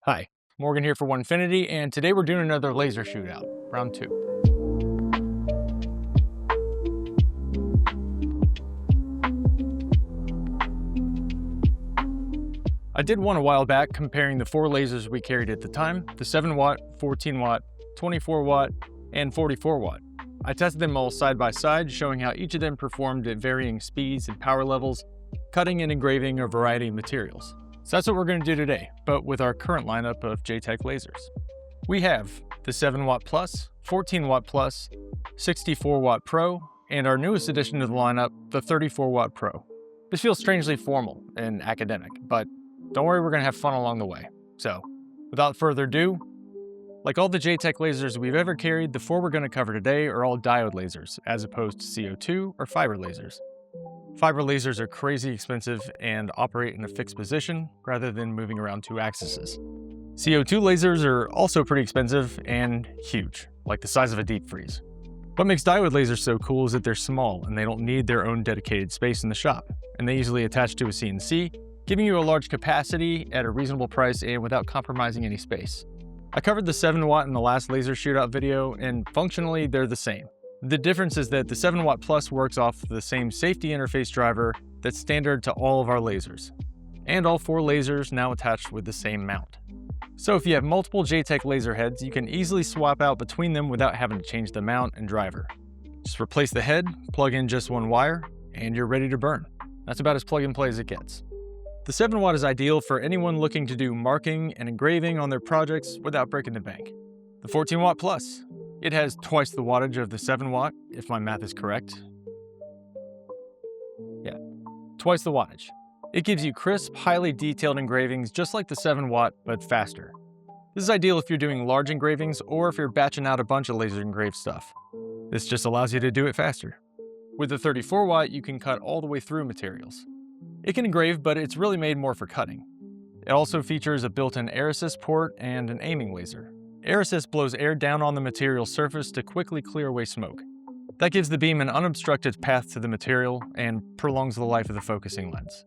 Hi, Morgan here for Onefinity, and today we're doing another laser shootout, round 2. I did one a while back comparing the 4 lasers we carried at the time, the 7 watt, 14 watt, 24 watt, and 44 watt. I tested them all side by side, showing how each of them performed at varying speeds and power levels, cutting and engraving a variety of materials. So that's what we're going to do today, but with our current lineup of JTech lasers. We have the 7 watt plus, 14 watt plus, 64 watt pro, and our newest addition to the lineup, the 34 watt pro. This feels strangely formal and academic, but don't worry, we're going to have fun along the way. So without further ado, like all the JTech lasers we've ever carried, the 4 we're going to cover today are all diode lasers, as opposed to CO2 or fiber lasers. Fiber lasers are crazy expensive and operate in a fixed position rather than moving around 2 axes. CO2 lasers are also pretty expensive and huge, like the size of a deep freeze. What makes diode lasers so cool is that they're small and they don't need their own dedicated space in the shop, and they easily attach to a CNC, giving you a large capacity at a reasonable price and without compromising any space. I covered the 7 watt in the last laser shootout video, and functionally they're the same. The difference is that the 7 watt plus works off the same safety interface driver that's standard to all of our lasers, and all 4 lasers now attached with the same mount. So if you have multiple JTech laser heads, you can easily swap out between them without having to change the mount and driver. Just replace the head, plug in just 1 wire, and you're ready to burn. That's about as plug and play as it gets. The 7 watt is ideal for anyone looking to do marking and engraving on their projects without breaking the bank. The 14 watt plus. It has twice the wattage of the 7 watt, if my math is correct. Yeah, twice the wattage. It gives you crisp, highly detailed engravings just like the 7 watt, but faster. This is ideal if you're doing large engravings or if you're batching out a bunch of laser engraved stuff. This just allows you to do it faster. With the 34 watt, you can cut all the way through materials. It can engrave, but it's really made more for cutting. It also features a built-in air assist port and an aiming laser. Air assist blows air down on the material surface to quickly clear away smoke. That gives the beam an unobstructed path to the material and prolongs the life of the focusing lens.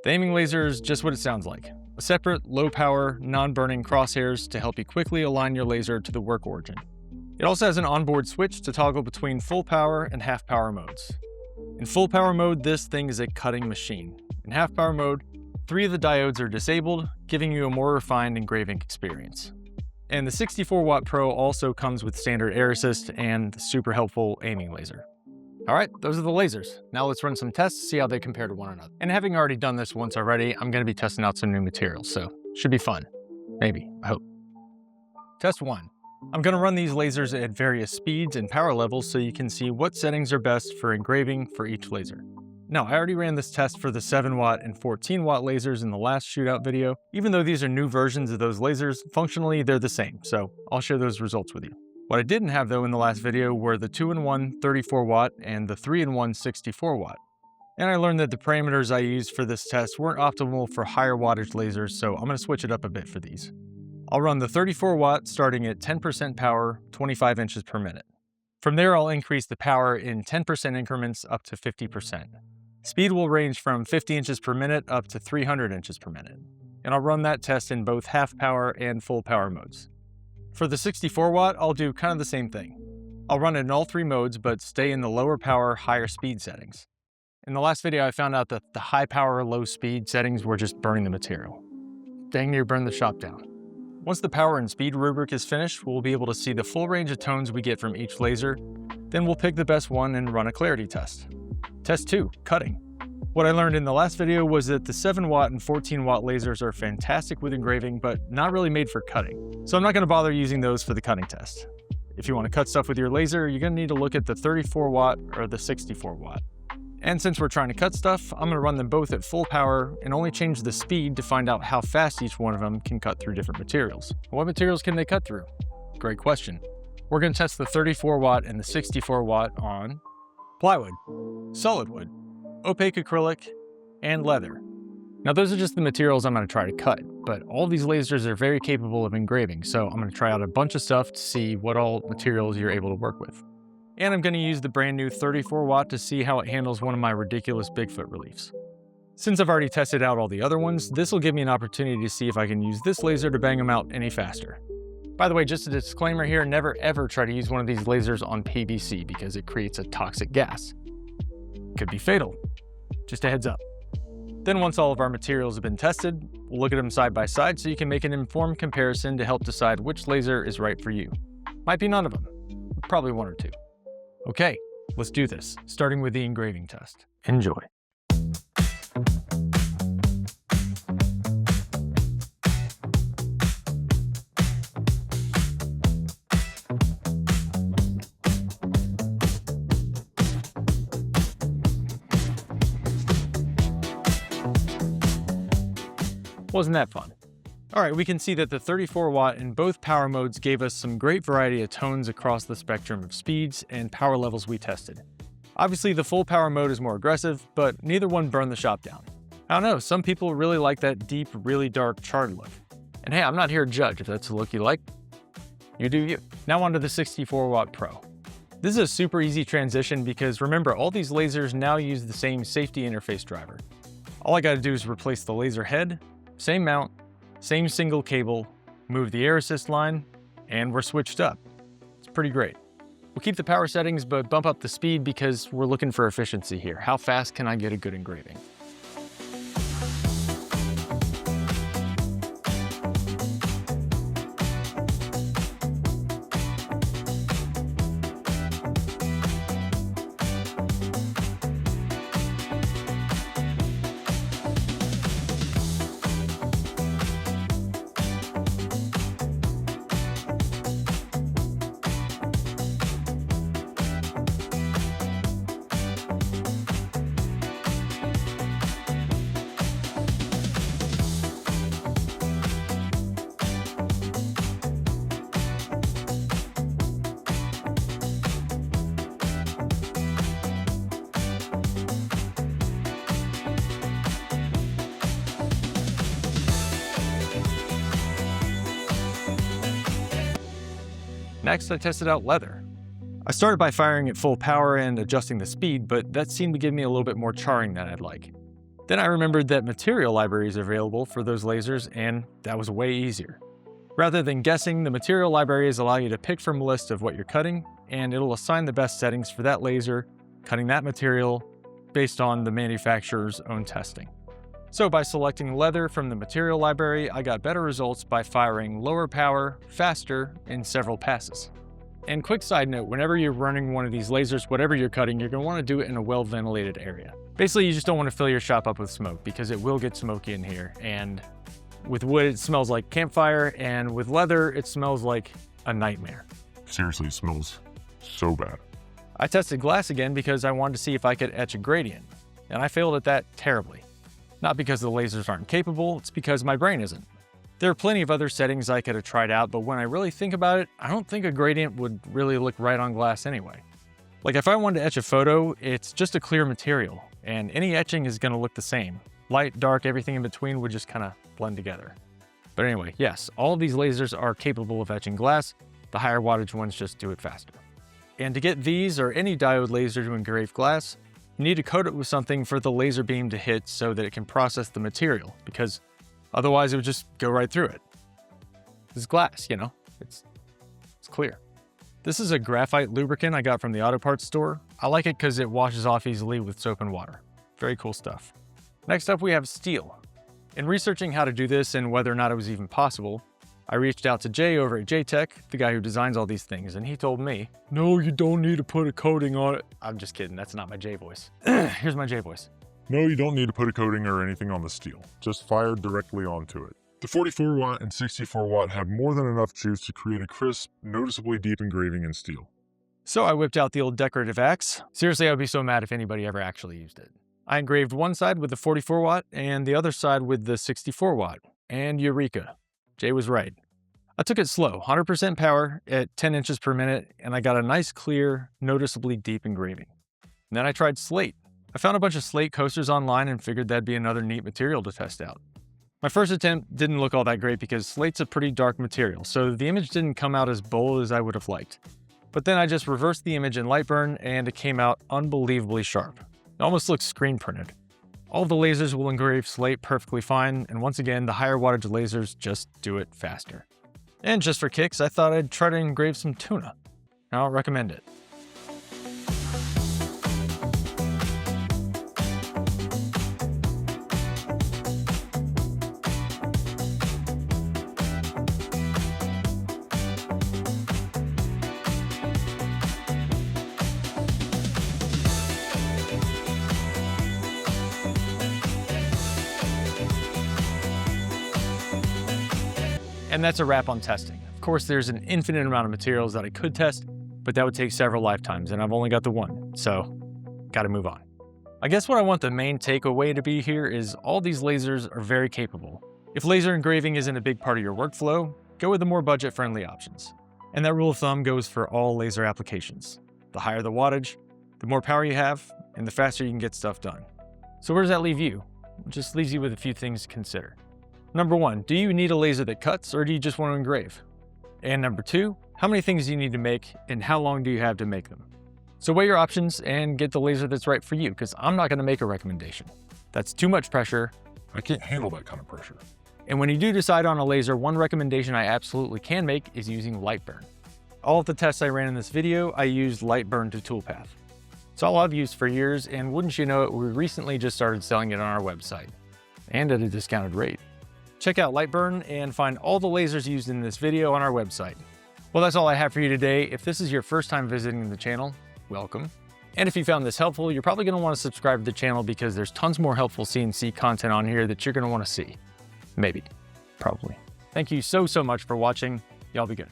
The aiming laser is just what it sounds like. A separate, low-power, non-burning crosshairs to help you quickly align your laser to the work origin. It also has an onboard switch to toggle between full power and half power modes. In full power mode, this thing is a cutting machine. In half power mode, 3 of the diodes are disabled, giving you a more refined engraving experience. And the 64 watt Pro also comes with standard air assist and the super helpful aiming laser. All right, those are the lasers. Now let's run some tests to see how they compare to one another. And having already done this once already, I'm gonna be testing out some new materials, so should be fun. Maybe, I hope. Test 1. I'm gonna run these lasers at various speeds and power levels so you can see what settings are best for engraving for each laser. Now, I already ran this test for the 7 watt and 14 watt lasers in the last shootout video. Even though these are new versions of those lasers, functionally they're the same, so I'll share those results with you. What I didn't have though in the last video were the 2-in-1 34 watt and the 3-in-1 64 watt. And I learned that the parameters I used for this test weren't optimal for higher wattage lasers, so I'm gonna switch it up a bit for these. I'll run the 34 watt starting at 10% power, 25 inches per minute. From there, I'll increase the power in 10% increments up to 50%. Speed will range from 50 inches per minute up to 300 inches per minute. And I'll run that test in both half power and full power modes. For the 64 watt, I'll do kind of the same thing. I'll run it in all 3 modes, but stay in the lower power, higher speed settings. In the last video, I found out that the high power, low speed settings were just burning the material. Dang near burned the shop down. Once the power and speed rubric is finished, we'll be able to see the full range of tones we get from each laser. Then we'll pick the best one and run a clarity test. Test 2, cutting. What I learned in the last video was that the 7 watt and 14 watt lasers are fantastic with engraving, but not really made for cutting. So I'm not gonna bother using those for the cutting test. If you wanna cut stuff with your laser, you're gonna need to look at the 34 watt or the 64 watt. And since we're trying to cut stuff, I'm gonna run them both at full power and only change the speed to find out how fast each one of them can cut through different materials. What materials can they cut through? Great question. We're gonna test the 34 watt and the 64 watt on plywood, solid wood, opaque acrylic, and leather. Now those are just the materials I'm gonna try to cut, but all these lasers are very capable of engraving, so I'm gonna try out a bunch of stuff to see what all materials you're able to work with. And I'm gonna use the brand new 34 watt to see how it handles one of my ridiculous Bigfoot reliefs. Since I've already tested out all the other ones, this will give me an opportunity to see if I can use this laser to bang them out any faster. By the way, just a disclaimer here, never ever try to use one of these lasers on PVC because it creates a toxic gas. Could be fatal. Just a heads up. Then once all of our materials have been tested, we'll look at them side by side so you can make an informed comparison to help decide which laser is right for you. Might be none of them, probably one or two. Okay, let's do this, starting with the engraving test. Enjoy. Wasn't that fun? All right, we can see that the 34 watt in both power modes gave us some great variety of tones across the spectrum of speeds and power levels we tested. Obviously, the full power mode is more aggressive, but neither one burned the shop down. I don't know, some people really like that deep, really dark charred look. And hey, I'm not here to judge. If that's the look you like, you do you. Now onto the 64 watt Pro. This is a super easy transition because remember, all these lasers now use the same safety interface driver. All I gotta do is replace the laser head, same mount, same single cable, move the air assist line, and we're switched up. It's pretty great. We'll keep the power settings, but bump up the speed because we're looking for efficiency here. How fast can I get a good engraving? Next, I tested out leather. I started by firing at full power and adjusting the speed, but that seemed to give me a little bit more charring than I'd like. Then I remembered that material libraries are available for those lasers, and that was way easier. Rather than guessing, the material libraries allow you to pick from a list of what you're cutting, and it'll assign the best settings for that laser, cutting that material, based on the manufacturer's own testing. So by selecting leather from the material library, I got better results by firing lower power, faster, in several passes. And quick side note, whenever you're running one of these lasers, whatever you're cutting, you're gonna wanna do it in a well-ventilated area. Basically, you just don't wanna fill your shop up with smoke because it will get smoky in here. And with wood, it smells like campfire, and with leather, it smells like a nightmare. Seriously, it smells so bad. I tested glass again because I wanted to see if I could etch a gradient, and I failed at that terribly. Not because the lasers aren't capable, it's because my brain isn't. There are plenty of other settings I could have tried out, but when I really think about it, I don't think a gradient would really look right on glass anyway. Like if I wanted to etch a photo, it's just a clear material, and any etching is gonna look the same. Light, dark, everything in between would just kind of blend together. But anyway, yes, all of these lasers are capable of etching glass. The higher wattage ones just do it faster. And to get these or any diode laser to engrave glass, you need to coat it with something for the laser beam to hit so that it can process the material, because otherwise it would just go right through it. It's glass, you know, it's clear. This is a graphite lubricant I got from the auto parts store. I like it because it washes off easily with soap and water. Very cool stuff. Next up, we have steel. In researching how to do this and whether or not it was even possible, I reached out to Jay over at JTech, the guy who designs all these things, and he told me, "No, you don't need to put a coating on it." I'm just kidding, that's not my Jay voice. Here's my Jay voice. No, you don't need to put a coating or anything on the steel. Just fire directly onto it. The 44 watt and 64 watt have more than enough juice to create a crisp, noticeably deep engraving in steel. So I whipped out the old decorative axe. Seriously, I would be so mad if anybody ever actually used it. I engraved one side with the 44 watt and the other side with the 64 watt. And eureka, Jay was right. I took it slow, 100% power at 10 inches per minute, and I got a nice, clear, noticeably deep engraving. And then I tried Slate. I found a bunch of Slate coasters online and figured that'd be another neat material to test out. My first attempt didn't look all that great because Slate's a pretty dark material, so the image didn't come out as bold as I would have liked. But then I just reversed the image in Lightburn and it came out unbelievably sharp. It almost looks screen printed. All the lasers will engrave Slate perfectly fine, and once again, the higher wattage lasers just do it faster. And just for kicks, I thought I'd try to engrave some Tuna. I'll recommend it. And that's a wrap on testing. Of course, there's an infinite amount of materials that I could test, but that would take several lifetimes, and I've only got the one, so gotta move on. I guess what I want the main takeaway to be here is all these lasers are very capable. If laser engraving isn't a big part of your workflow, go with the more budget-friendly options. And that rule of thumb goes for all laser applications. The higher the wattage, the more power you have, and the faster you can get stuff done. So where does that leave you? It just leaves you with a few things to consider. Number 1, do you need a laser that cuts, or do you just want to engrave? And number 2, how many things do you need to make, and how long do you have to make them? So weigh your options and get the laser that's right for you, because I'm not going to make a recommendation. That's too much pressure. I can't handle that kind of pressure. And when you do decide on a laser, one recommendation I absolutely can make is using light burn. All of the tests I ran in this video, I used light burn to toolpath. It's all I've used for years, and wouldn't you know it, we recently just started selling it on our website, and at a discounted rate. Check out Lightburn and find all the lasers used in this video on our website. Well, that's all I have for you today. If this is your first time visiting the channel, welcome. And if you found this helpful, you're probably going to want to subscribe to the channel because there's tons more helpful CNC content on here that you're going to want to see. Maybe. Probably. Thank you so much for watching. Y'all be good.